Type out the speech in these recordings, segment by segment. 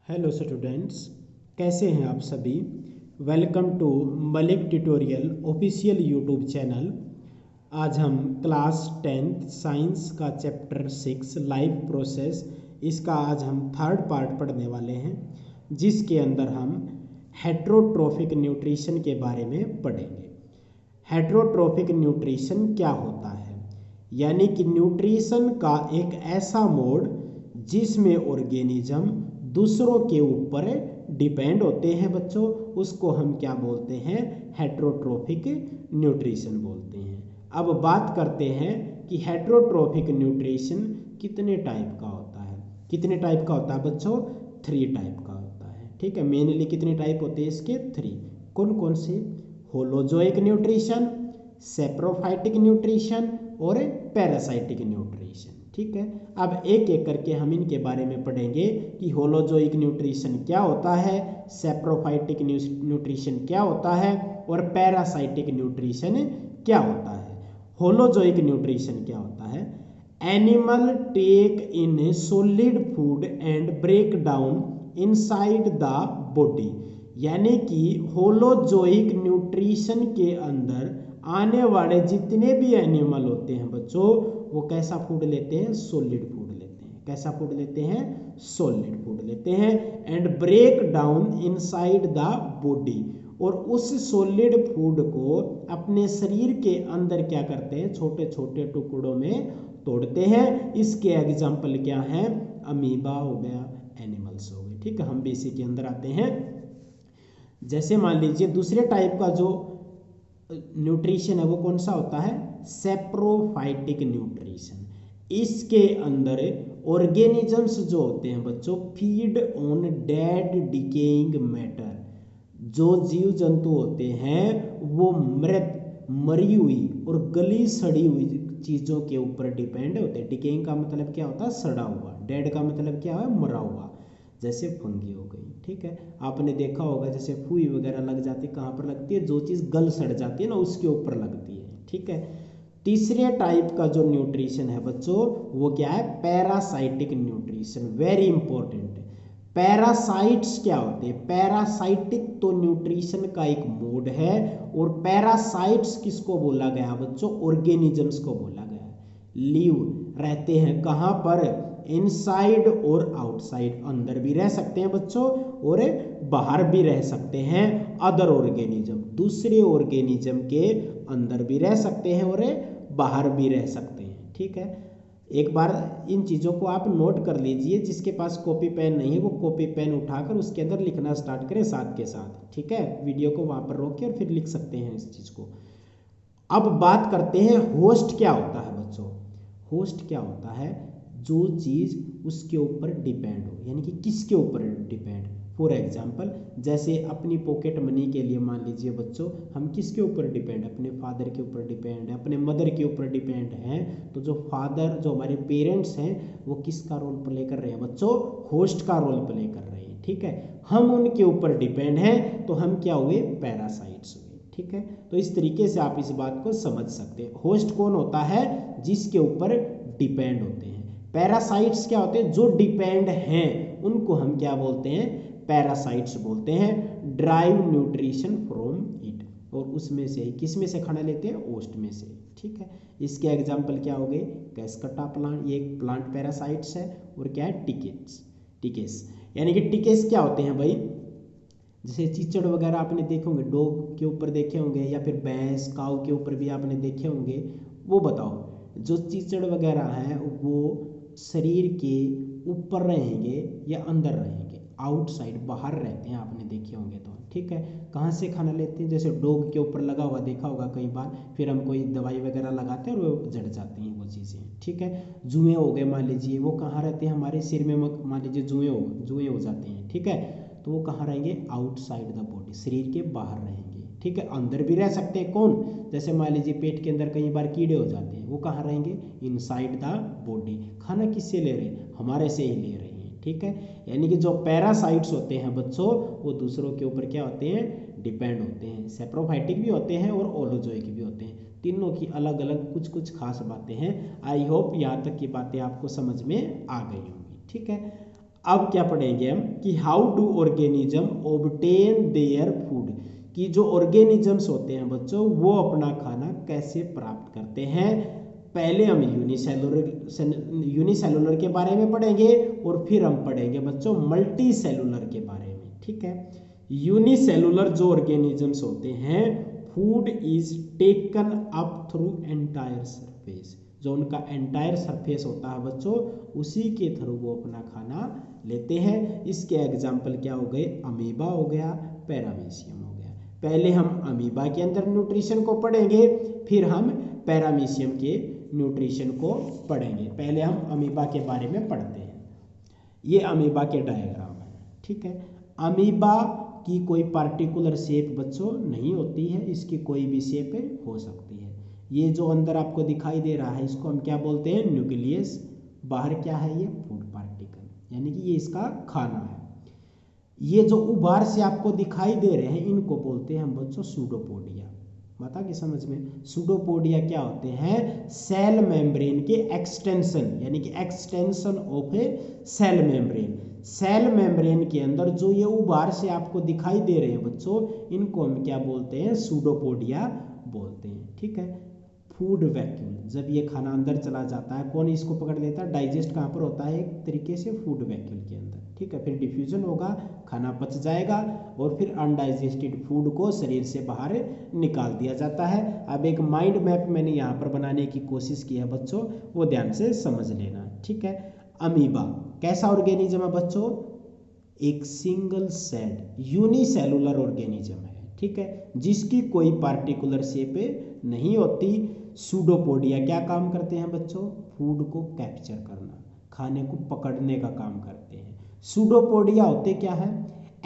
Hello students, कैसे हैं आप सभी। Welcome to Malik tutorial official YouTube channel. आज हम क्लास 10th साइंस का चैप्टर 6 लाइफ प्रोसेस, इसका आज हम थर्ड पार्ट पढ़ने वाले हैं, जिसके अंदर हम हेट्रोट्रोफिक न्यूट्रिशन के बारे में पढ़ेंगे। हेट्रोट्रोफिक न्यूट्रिशन क्या होता है, यानी कि न्यूट्रिशन का एक ऐसा मोड जिसमें ऑर्गेनिज्म दूसरों के ऊपर डिपेंड होते हैं बच्चों, उसको हम क्या बोलते हैं, हेट्रोट्रोफिक न्यूट्रिशन बोलते हैं। अब बात करते हैं कि हेट्रोट्रोफिक न्यूट्रिशन कितने टाइप का होता है। कितने टाइप का होता है बच्चों? 3 टाइप का होता है। ठीक है, मेनली कितने टाइप होते हैं इसके? 3। कौन कौन से? होलोजोइक न्यूट्रिशन, सेप्रोफाइटिक न्यूट्रिशन और पैरासाइटिक न्यूट्रिशन। ठीक है, अब एक एक करके हम इनके बारे में पढ़ेंगे कि होलोजोइक न्यूट्रिशन क्या होता है, सेप्रोफाइटिक न्यूट्रिशन क्या होता है और पैरासाइटिक न्यूट्रिशन क्या होता है। होलोजोइक न्यूट्रिशन क्या होता है? Animal take in solid food and break down inside the body, यानी कि होलोजोइक न्यूट्रिशन के अंदर आने वाले जितने भी एनिमल होते हैं बच्चों, वो कैसा फूड लेते हैं? सॉलिड फूड लेते हैं। कैसा फूड लेते हैं? सॉलिड फूड लेते हैं। And break down inside the body, और उस सॉलिड फूड को अपने शरीर के अंदर क्या करते हैं? छोटे छोटे टुकड़ों में तोड़ते हैं। इसके एग्जाम्पल क्या हैं? अमीबा हो गया, एनिमल्स हो गए। ठीक है, हम भी इसी के अंदर आते हैं। जैसे मान लीजिए दूसरे टाइप का जो न्यूट्रिशन है वो कौन सा होता है? Saprophytic nutrition. इसके अंदर ऑर्गेनिजम्स जो होते हैं बच्चों, feed on dead decaying matter. जो जीव जंतु होते हैं वो मृत, मरी हुई और गली सड़ी हुई चीजों के ऊपर डिपेंड होते हैं। डिकेइंग का मतलब क्या होता है? सड़ा हुआ। डेड का मतलब क्या है? मरा हुआ। जैसे फंगी हो गई। ठीक है, आपने देखा होगा जैसे फुई वगैरह लग जाती है, कहाँ पर लगती है? जो चीज़ गल सड़ जाती है ना, उसके ऊपर लगती है। ठीक है, तीसरे टाइप का जो न्यूट्रिशन है बच्चों, वो क्या है? Parasitic nutrition. Very important. Parasites क्या होते हैं? पैरासाइटिक तो न्यूट्रिशन का एक मोड है, और पैरासाइट्स किसको बोला गया बच्चों? ऑर्गेनिजम्स को बोला गया है। लिव रहते हैं कहाँ पर? इनसाइड और आउटसाइड। अंदर भी रह सकते हैं बच्चों और बाहर भी रह सकते हैं। अदर ऑर्गेनिज्म, दूसरे ऑर्गेनिज्म के अंदर भी रह सकते हैं और बाहर भी रह सकते हैं। ठीक है, एक बार इन चीज़ों को आप नोट कर लीजिए। जिसके पास कॉपी पेन नहीं है वो कॉपी पेन उठाकर उसके अंदर लिखना स्टार्ट करें साथ के साथ। ठीक है, वीडियो को वहाँ पर रोक के और फिर लिख सकते हैं इस चीज़ को। अब बात करते हैं होस्ट क्या होता है बच्चों। होस्ट क्या होता है? जो चीज़ उसके ऊपर डिपेंड हो, यानी कि किसके ऊपर डिपेंड। फॉर एग्जाम्पल, जैसे अपनी पॉकेट मनी के लिए मान लीजिए बच्चों, हम किसके ऊपर डिपेंड? अपने फादर के ऊपर डिपेंड है, अपने मदर के ऊपर डिपेंड हैं। तो जो फादर, जो हमारे पेरेंट्स हैं, वो किसका रोल प्ले कर रहे हैं बच्चों? होस्ट का रोल प्ले कर रहे हैं। ठीक है, हम उनके ऊपर डिपेंड हैं, तो हम क्या हुए? पैरासाइट्स हुए। ठीक है, तो इस तरीके से आप इस बात को समझ सकते हैं। होस्ट कौन होता है? जिसके ऊपर डिपेंड होते हैं। पैरासाइट्स क्या होते हैं? जो डिपेंड हैं, उनको हम क्या बोलते हैं? पैरासाइट्स बोलते हैं। ड्राइव न्यूट्रिशन फ्रॉम इट, और उसमें से किस में से खाना लेते हैं? होस्ट में से। ठीक है, इसके एग्जाम्पल क्या हो गए? कैस्कटा प्लांट, ये एक प्लांट पैरासाइट्स है। और क्या है? टिकेट्स। टिकेस, यानी कि टिकेस क्या होते हैं भाई? जैसे चीचड़ वगैरह आपने देखे होंगे, डॉग के ऊपर देखे होंगे, या फिर भैंस, काऊ के ऊपर भी आपने देखे होंगे। वो बताओ, जो चीचड़ वगैरह हैं वो शरीर के ऊपर रहेंगे या अंदर रहेंगे? आउटसाइड, बाहर रहते हैं, आपने देखे होंगे तो। ठीक है, कहाँ से खाना लेते हैं? जैसे डॉग के ऊपर लगा हुआ देखा होगा कई बार, फिर हम कोई दवाई वगैरह लगाते हैं और वो जड़ जाती हैं वो चीज़ें। ठीक है, जुएँ हो गए मान लीजिए, वो कहाँ रहते हैं? हमारे सिर में मान लीजिए जुएँ हो जाते हैं। ठीक है, तो वो कहाँ रहेंगे? आउटसाइड द बॉडी, शरीर के बाहर रहेंगे। ठीक है, अंदर भी रह सकते हैं। कौन? जैसे मान लीजिए पेट के अंदर कई बार कीड़े हो जाते हैं, वो कहाँ रहेंगे? Inside the body. खाना किससे ले रहे हैं? हमारे से ही ले रहे हैं। ठीक है, यानी कि जो पैरासाइट्स होते हैं बच्चों, वो दूसरों के ऊपर क्या होते हैं? डिपेंड होते हैं। सेप्रोफाइटिक भी होते हैं और ओलोजोइक भी होते हैं। तीनों की अलग अलग कुछ कुछ खास बातें हैं। आई होप यहाँ तक की बातें आपको समझ में आ गई होंगी। ठीक है, अब क्या पढ़ेंगे हम कि how do organism obtain their food, कि जो ऑर्गेनिजम्स होते हैं बच्चों वो अपना खाना कैसे प्राप्त करते हैं। पहले हम यूनिसेलुलर के बारे में पढ़ेंगे और फिर हम पढ़ेंगे बच्चों मल्टी सेलुलर के बारे में, ठीक है। यूनिसेलुलर जो ऑर्गेनिजम्स होते हैं, food is taken up through entire surface, जो उनका एंटायर सरफेस होता है बच्चों उसी के थ्रू वो अपना खाना लेते हैं। इसके एग्जाम्पल क्या हो गए, अमीबा हो गया, पैरामीशियम हो गया। पहले हम अमीबा के अंदर न्यूट्रिशन को पढ़ेंगे, फिर हम पैरामीशियम के न्यूट्रिशन को पढ़ेंगे। पहले हम अमीबा के बारे में पढ़ते हैं। ये अमीबा के डायग्राम है, ठीक है। अमीबा की कोई पार्टिकुलर शेप बच्चों नहीं होती है, इसकी कोई भी शेप हो सकती है। ये जो अंदर आपको दिखाई दे रहा है इसको हम क्या बोलते हैं, न्यूक्लियस। बाहर क्या है, ये फूड पार्टिकल, यानी कि ये इसका खाना है। ये जो उबार से आपको दिखाई दे रहे हैं इनको बोलते हैं हम बच्चों सूडोपोडिया। बता कि समझ में, सूडोपोडिया क्या होते हैं, सेल मेम्ब्रेन के एक्सटेंशन, यानी कि extension of a cell membrane. Cell membrane के अंदर जो ये उबार से आपको दिखाई दे रहे हैं बच्चों, इनको हम क्या बोलते हैं, सूडोपोडिया बोलते हैं, ठीक है। फूड वैक्यूल, जब ये खाना अंदर चला जाता है कौन इसको पकड़ लेता है, डाइजेस्ट कहाँ पर होता है, एक तरीके से फूड वैक्यूल के अंदर, ठीक है। फिर डिफ्यूजन होगा, खाना पच जाएगा और फिर अनडाइजेस्टेड फूड को शरीर से बाहर निकाल दिया जाता है। अब एक माइंड मैप मैंने यहाँ पर बनाने की कोशिश की है बच्चों, वो ध्यान से समझ लेना, ठीक है। अमीबा कैसा ऑर्गेनिज्म है बच्चों, एक सिंगल सेल्ड यूनिसेलुलर ऑर्गेनिज्म है, ठीक है, जिसकी कोई पार्टिकुलर शेप नहीं होती। सूडोपोडिया क्या काम करते हैं बच्चों, फूड को कैप्चर करना, खाने को पकड़ने का काम करते हैं। सूडोपोडिया होते क्या है,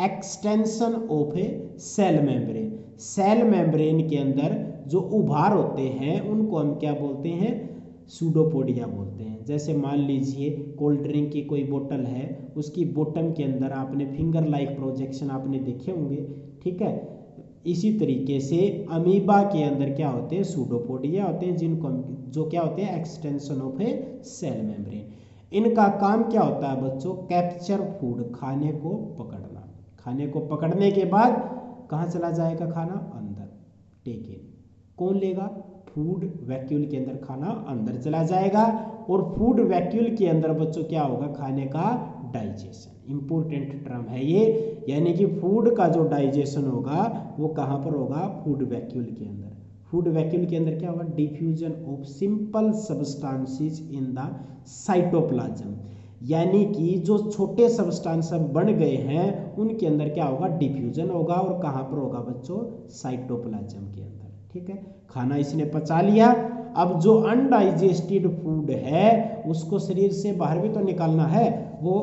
extension of a cell membrane. Cell membrane के अंदर जो उभार होते हैं उनको हम क्या बोलते हैं, सूडोपोडिया बोलते हैं। जैसे मान लीजिए कोल्ड ड्रिंक की कोई बोतल है, उसकी बॉटम के अंदर आपने फिंगर लाइक प्रोजेक्शन आपने देखे होंगे, ठीक है। इसी तरीके से अमीबा के अंदर क्या होते हैं, सूडोपोडिया होते हैं, जिनको जो क्या होते हैं, extension of a cell membrane. इनका काम क्या होता है बच्चों, कैप्चर फूड, खाने को पकड़ना। खाने को पकड़ने के बाद कहाँ चला जाएगा खाना, अंदर, टेक इन। कौन लेगा, फूड वैक्यूल के अंदर खाना अंदर चला जाएगा। और फूड वैक्यूल के अंदर बच्चों क्या होगा, खाने का डाइजेशन। इंपॉर्टेंट टर्म है ये, यानी कि फूड का जो डाइजेशन होगा वो कहाँ पर होगा, फूड वैक्यूल के अंदर। फूड वैक्यूल के अंदर क्या होगा, diffusion of simple substances in the cytoplasm, यानी कि जो छोटे सब्सटेंस बन गए हैं उनके अंदर क्या होगा, डिफ्यूजन होगा। और कहाँ पर होगा बच्चों, साइटोप्लाज्म के अंदर, ठीक है। खाना इसने पचा लिया, अब जो अनडाइजेस्टेड फूड है उसको शरीर से बाहर भी तो निकालना है। वो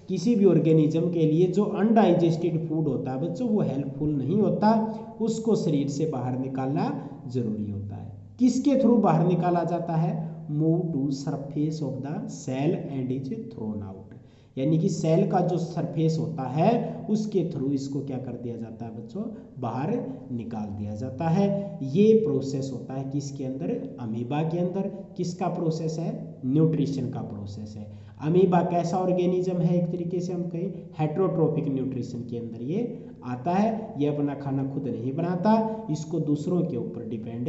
किसी भी ऑर्गेनिज्म के लिए जो अनडाइजेस्टेड फूड होता है बच्चों वो हेल्पफुल नहीं होता, उसको शरीर से बाहर निकालना जरूरी होता है। किसके थ्रू बाहर निकाला जाता है, move to surface of the cell and is thrown out, यानी कि सेल का जो सरफेस होता है उसके थ्रू इसको क्या कर दिया जाता है बच्चों, बाहर निकाल दिया जाता है। ये प्रोसेस होता है किसके अंदर, अमीबा के अंदर। किसका प्रोसेस है, न्यूट्रिशन का प्रोसेस है। अमीबा कैसा ऑर्गेनिज्म है, एक तरीके से हम कहें हेट्रोट्रोपिक न्यूट्रिशन के अंदर ये आता है। ये अपना खाना खुद नहीं बनाता, इसको दूसरों के ऊपर डिपेंड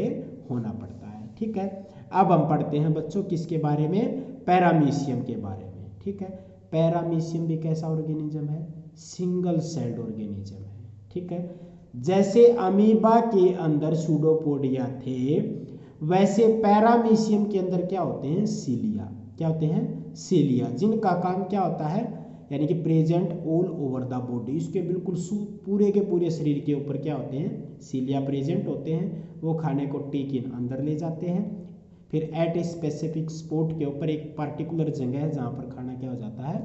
होना पड़ता है, ठीक है। अब हम पढ़ते हैं बच्चों किसके बारे में, पैरामीशियम के बारे में, ठीक है। पैरामीशियम भी कैसा ऑर्गेनिज्म है, सिंगल सेल्ड ऑर्गेनिज्म है, ठीक है। जैसे अमीबा के अंदर सूडोपोडिया थे, वैसे पैरामीशियम के अंदर क्या होते हैं, सीलिया। क्या होते हैं, सीलिया, जिनका काम क्या होता है, यानी कि present all over the body, इसके बिल्कुल पूरे के पूरे शरीर के ऊपर क्या होते हैं, सीलिया प्रेजेंट होते हैं। वो खाने को टेक इन अंदर ले जाते हैं, फिर एट ए स्पेसिफिक स्पॉट के ऊपर एक पार्टिकुलर जगह है जहाँ पर खाना क्या हो जाता है,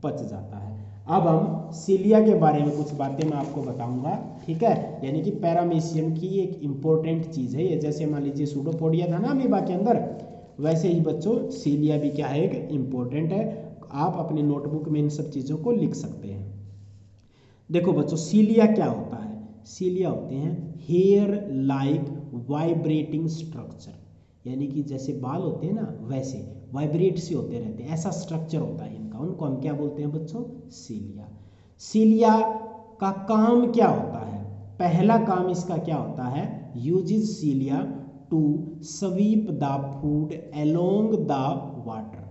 पच जाता है। अब हम सीलिया के बारे में कुछ बातें मैं आपको बताऊंगा, ठीक है। यानी कि पैरामीशियम की एक इंपॉर्टेंट चीज़ है ये। जैसे मान लीजिए सूडोपोडिया था ना अमीबा के अंदर, वैसे ही बच्चों सीलिया भी क्या है, एक इंपॉर्टेंट है। आप अपने नोटबुक में इन सब चीज़ों को लिख सकते हैं। देखो बच्चों सीलिया क्या होता है, सीलिया होते हैं हेयर लाइक वाइब्रेटिंग स्ट्रक्चर, यानी कि जैसे बाल होते हैं ना वैसे वाइब्रेट से होते रहते हैं, ऐसा स्ट्रक्चर होता है इनका। उनको हम क्या बोलते हैं बच्चों, सीलिया। सीलिया का काम क्या होता है, पहला काम इसका क्या होता है, uses cilia to sweep the food along the water,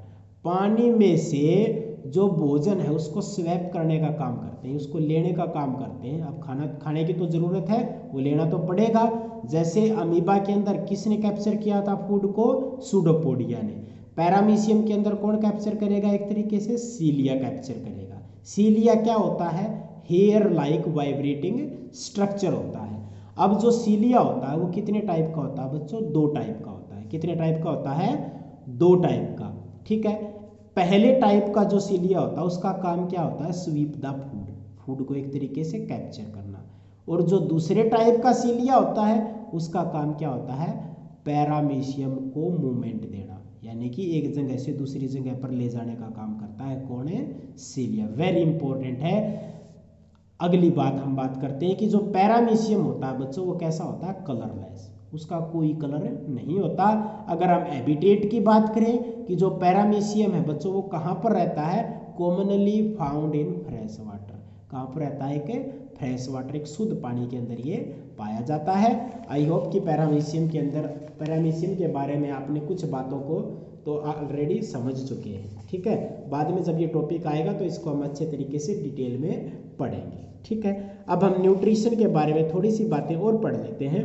पानी में से जो भोजन है उसको स्वैप करने का काम करते हैं, उसको लेने का काम करते हैं। अब खाना खाने की तो जरूरत है, वो लेना तो पड़ेगा। जैसे अमीबा के अंदर किसने कैप्चर किया था फूड को, सूडोपोडिया ने। पैरामीशियम के अंदर कौन कैप्चर करेगा, एक तरीके से सीलिया कैप्चर करेगा। सीलिया क्या होता है, हेयर लाइक वाइब्रेटिंग स्ट्रक्चर होता है। अब जो सीलिया होता है वो कितने टाइप का होता है बच्चों, 2 टाइप का होता है। कितने टाइप का होता है, 2 टाइप का, ठीक है। पहले टाइप का जो सीलिया होता है उसका काम क्या होता है, स्वीप द फूड, फूड को एक तरीके से कैप्चर करना। और जो दूसरे टाइप का सीलिया होता है उसका काम क्या होता है, पैरामीशियम को मूवमेंट देना, यानी कि एक जगह से दूसरी जगह पर ले जाने का काम करता है। कौन है, सीलिया। वेरी इंपॉर्टेंट है। अगली बात हम बात करते हैं कि जो पैरामीशियम होता है बच्चों वो कैसा होता है, कलरलेस, उसका कोई कलर नहीं होता। अगर हम हैबिटेट की बात करें कि जो पैरामीशियम है बच्चों वो कहाँ पर रहता है, commonly found in fresh water. कहाँ पर रहता है, कि फ्रेश वाटर, एक शुद्ध पानी के अंदर ये पाया जाता है। आई होप कि पैरामीशियम के अंदर, पैरामीशियम के बारे में आपने कुछ बातों को तो ऑलरेडी समझ चुके हैं, ठीक है। बाद में जब ये टॉपिक आएगा तो इसको हम अच्छे तरीके से डिटेल में पढ़ेंगे, ठीक है। अब हम न्यूट्रिशन के बारे में थोड़ी सी बातें और पढ़ लेते हैं।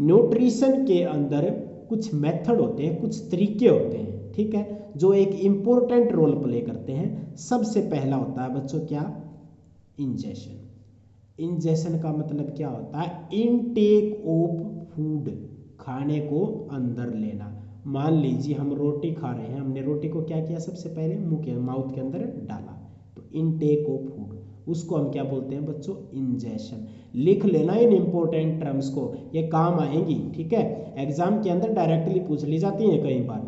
न्यूट्रिशन के अंदर कुछ मेथड होते हैं, कुछ तरीके होते हैं, ठीक है, जो एक इम्पोर्टेंट रोल प्ले करते हैं। सबसे पहला होता है बच्चों क्या, इंजेशन। इंजेशन का मतलब क्या होता है, इनटेक ऑफ फूड, खाने को अंदर लेना। मान लीजिए हम रोटी खा रहे हैं, हमने रोटी को क्या किया, सबसे पहले मुंह के माउथ के अंदर डाला, तो इनटेक ऑफ फूड, उसको हम क्या बोलते हैं बच्चों, इंजेशन। लिख लेना इन इंपॉर्टेंट टर्म्स को, ये काम आएंगी, ठीक है। एग्जाम के अंदर डायरेक्टली पूछ ली जाती है कई बार।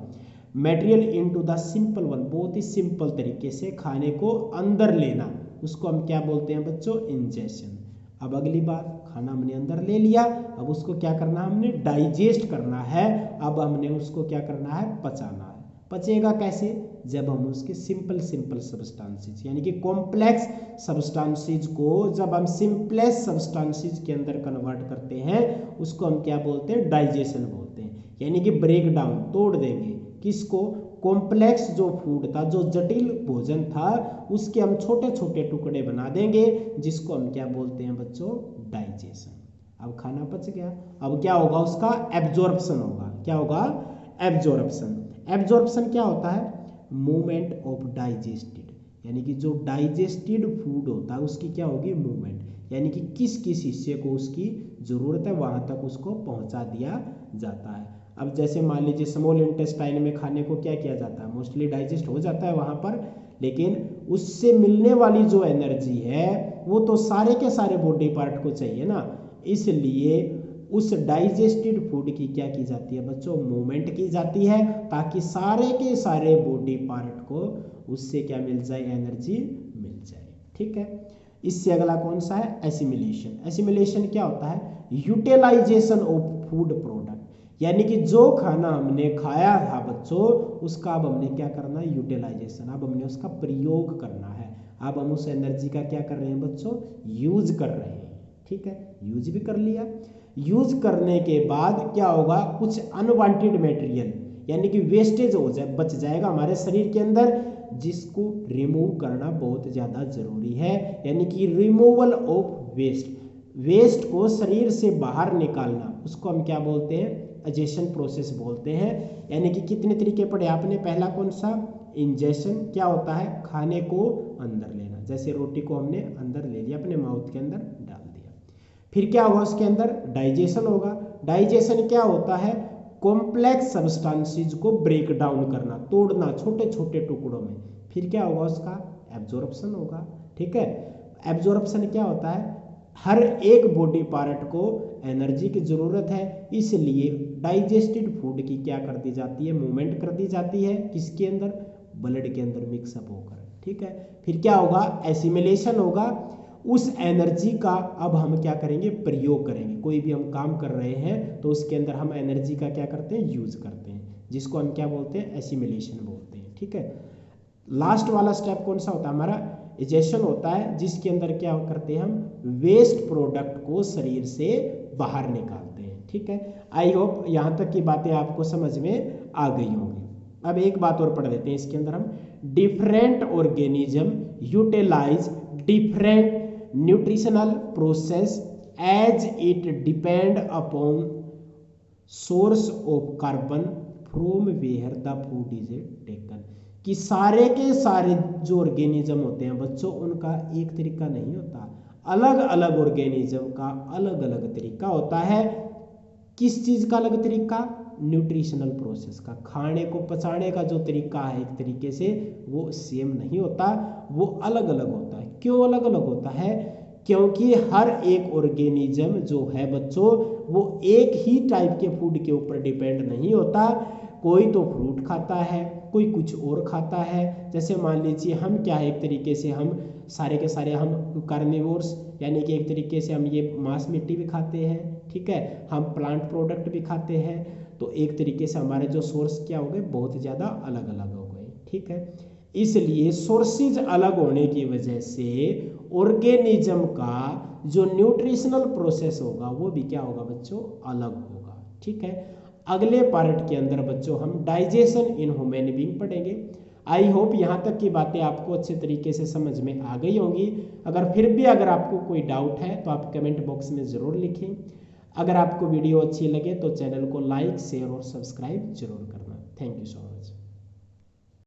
Material into the simple one, बहुत ही सिंपल तरीके से खाने को अंदर लेना, उसको हम क्या बोलते हैं बच्चों, इंजेशन। अब अगली बात, खाना हमने अंदर ले लिया, अब उसको क्या करना, हमने डाइजेस्ट करना है। अब हमने उसको क्या करना है, पचाना है। पचेगा कैसे, जब हम उसके सिंपल सब्सटेंसेस यानी कि कॉम्प्लेक्स सब्सटेंसेस को जब हम सिंपलेस्ट सब्सटेंसेस के अंदर कन्वर्ट करते हैं उसको हम क्या बोलते हैं, डाइजेशन बोलते हैं। यानी कि ब्रेक डाउन, तोड़ देंगे, किसको, कॉम्प्लेक्स जो फूड था, जो जटिल भोजन था, उसके हम छोटे छोटे टुकड़े बना देंगे, जिसको हम क्या बोलते हैं बच्चों, डाइजेशन। अब खाना पच गया, अब क्या होगा, उसका एब्जॉर्प्शन होगा। क्या होगा, एब्जॉर्प्शन। एब्जॉर्प्शन क्या होता है, मूवमेंट ऑफ डाइजेस्टेड, यानी कि जो डाइजेस्टेड फूड होता है उसकी क्या होगी, मूवमेंट, यानी कि किस किस हिस्से को उसकी जरूरत है वहां तक उसको पहुंचा दिया जाता है। अब जैसे मान लीजिए स्मॉल इंटेस्टाइन में खाने को क्या किया जाता है, मोस्टली डाइजेस्ट हो जाता है वहां पर, लेकिन उससे मिलने वाली जो एनर्जी है वो तो सारे के सारे बॉडी पार्ट को चाहिए ना, इसलिए उस डाइजेस्टेड फूड की क्या की जाती है बच्चों, मूवमेंट की जाती है, ताकि सारे के सारे बॉडी पार्ट को उससे क्या मिल जाए, एनर्जी मिल जाए, ठीक है। इससे अगला कौन सा है, एसिमिलेशन। एसिमिलेशन क्या होता है, यूटिलाइजेशन ऑफ फूड प्रोडक्ट, यानी कि जो खाना हमने खाया था बच्चों उसका अब हमने क्या करना है, यूटिलाइजेशन, अब हमने उसका प्रयोग करना है। अब हम उस एनर्जी का क्या कर रहे हैं बच्चों, यूज कर रहे हैं, ठीक है। यूज भी कर लिया, यूज करने के बाद क्या होगा, कुछ अनवांटेड मटेरियल यानी कि वेस्टेज हो जाए, बच जाएगा हमारे शरीर के अंदर, जिसको रिमूव करना बहुत ज़्यादा जरूरी है, यानी कि रिमूवल ऑफ वेस्ट। वेस्ट को शरीर से बाहर निकालना, उसको हम क्या बोलते हैं, एजेशन प्रोसेस बोलते हैं। यानी कि कितने तरीके पढ़े आपने, पहला कौन सा, इंजेशन, क्या होता है, खाने को अंदर लेना, जैसे रोटी को हमने अंदर ले लिया, अपने माउथ के अंदर डाल दिया। फिर क्या होगा, उसके अंदर डाइजेशन होगा। डाइजेशन क्या होता है, कॉम्प्लेक्स सब्सटेंसेस को ब्रेक डाउन करना, तोड़ना छोटे छोटे टुकड़ों में। फिर क्या होगा, उसका एब्जॉर्प्शन होगा, ठीक है। एब्जॉर्प्शन क्या होता है, हर एक बॉडी पार्ट को एनर्जी की जरूरत है, इसलिए डाइजेस्टेड फूड की क्या कर दी जाती है, मूवमेंट कर दी जाती है, किसके अंदर, ब्लड के अंदर मिक्सअप होकर, ठीक है। फिर क्या होगा, एसिमिलेशन होगा। उस एनर्जी का अब हम क्या करेंगे, प्रयोग करेंगे। कोई भी हम काम कर रहे हैं तो उसके अंदर हम एनर्जी का क्या करते हैं, यूज करते हैं, जिसको हम क्या बोलते हैं, एसिमिलेशन बोलते हैं, ठीक है। लास्ट वाला स्टेप कौन सा होता है हमारा, इजेशन होता है, जिसके अंदर क्या करते हैं हम वेस्ट प्रोडक्ट को शरीर से बाहर निकालते हैं। ठीक है, आई होप यहाँ तक की बातें आपको समझ में आ गई होंगी। अब एक बात और पढ़ लेते हैं इसके अंदर हम, different organism utilise different nutritional process as it depend upon source of carbon from where the food is taken. कि सारे के सारे जो ऑर्गेनिज्म होते हैं बच्चों, उनका एक तरीका नहीं होता, अलग अलग ऑर्गेनिज्म का अलग अलग तरीका होता है। किस चीज का अलग तरीका, न्यूट्रिशनल प्रोसेस का, खाने को पचाने का जो तरीका है एक तरीके से वो सेम नहीं होता, वो अलग अलग होता है। क्यों अलग अलग होता है, क्योंकि हर एक ऑर्गेनिज्म जो है बच्चों वो एक ही टाइप के फूड के ऊपर डिपेंड नहीं होता। कोई तो फ्रूट खाता है, कोई कुछ और खाता है। जैसे मान लीजिए हम क्या है, एक तरीके से हम सारे के सारे हम कार्निवोर्स, यानी कि एक तरीके से हम ये मांस मिट्टी भी खाते हैं। ठीक है, हम प्लांट प्रोडक्ट भी खाते हैं। तो एक तरीके से हमारे जो सोर्स क्या हो गए, बहुत ज़्यादा अलग अलग हो गए। ठीक है, इसलिए सोर्सेज अलग होने की वजह से ऑर्गेनिज्म का जो न्यूट्रिशनल प्रोसेस होगा वो भी क्या होगा बच्चों, अलग होगा। ठीक है, अगले पार्ट के अंदर बच्चों हम डाइजेशन इन ह्यूमन बीइंग पढ़ेंगे। आई होप यहाँ तक की बातें आपको अच्छे तरीके से समझ में आ गई होंगी। अगर फिर भी अगर आपको कोई डाउट है तो आप कमेंट बॉक्स में ज़रूर लिखें। अगर आपको वीडियो अच्छी लगे तो चैनल को लाइक शेयर और सब्सक्राइब जरूर करना। Thank you so much.